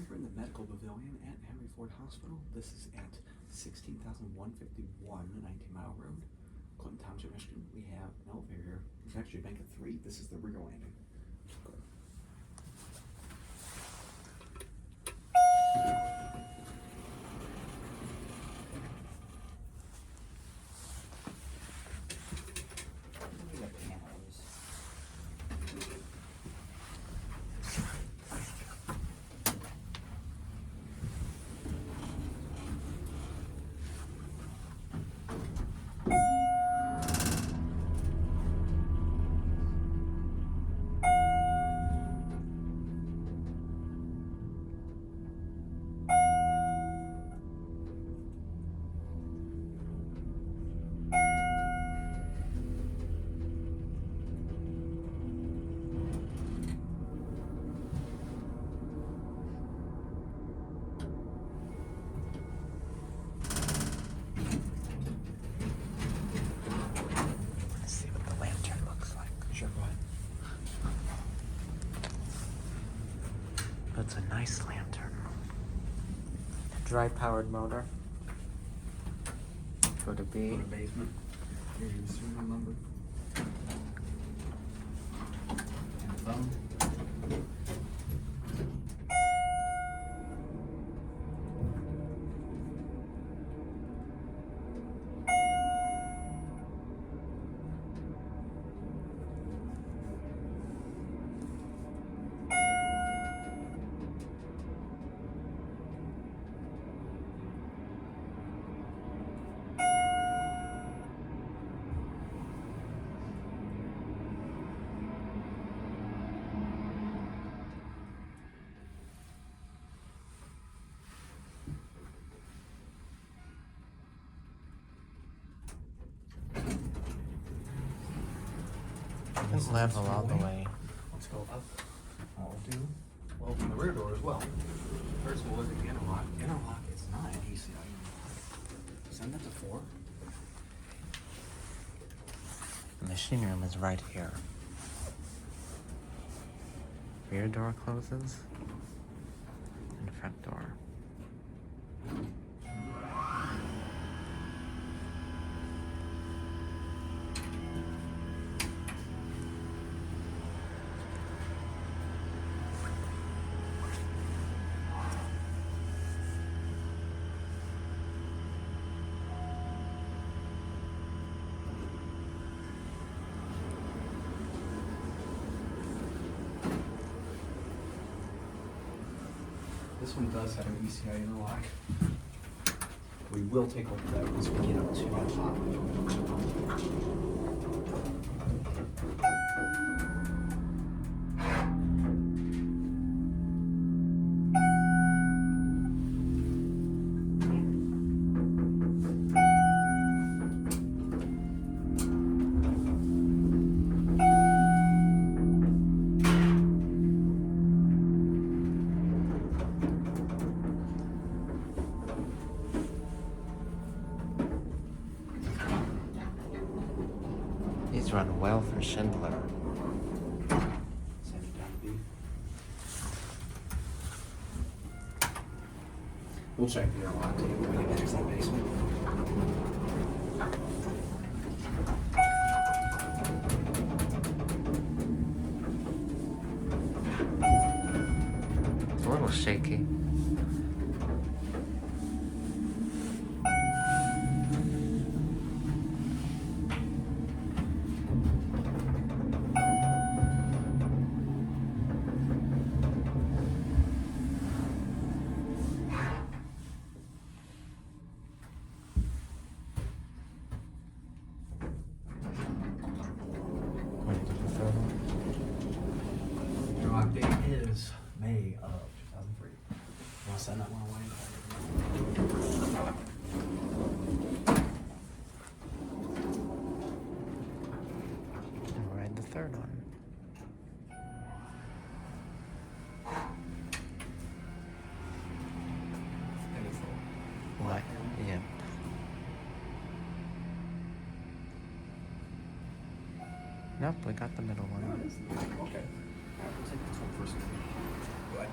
we're here in the Medical Pavilion at Henry Ford Hospital. This is at 16,151 19 Mile Road, Clinton Township, Michigan. We have an elevator here. It's actually a bank of 3. This is the rear landing. That's a nice lantern. Dry powered motor. Go to B. Go to basement. Here's your serial number. And phone. It's level all the way. Let's go up. I'll do. Well, open the rear door as well. First we'll look at the interlock. Interlock is not an ECI. Send that to 4. The machine room is right here. Rear door closes. And front door. This one does have an ECI interlock. We will take a look at that once we get up to that top. These run well for Schindler. Send it down to B. We'll check the interlock too when we get back to that basement. It's a little shaky. Interlock date is May of 2003. You want to send that one away? And we're in the third one. What? Yeah. Nope, we got the middle one. Okay. All right, we'll take this one first. Go ahead.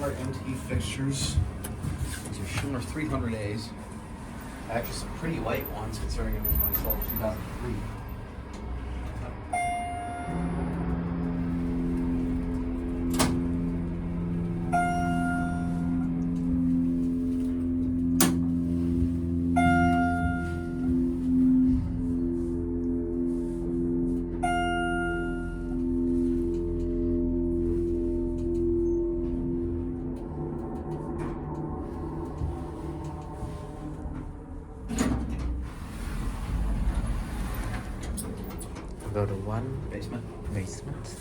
our MT fixtures. These are Schindler 300As. Actually, some pretty light ones considering it was when I sold in 2003. Go to one Basement. basement.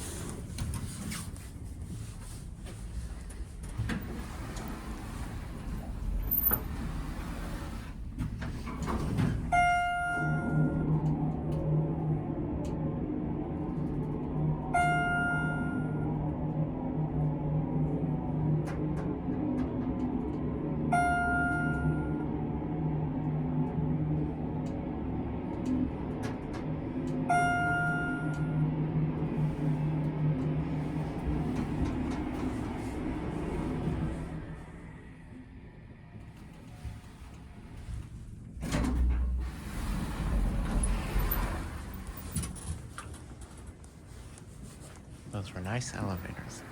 Those were nice elevators.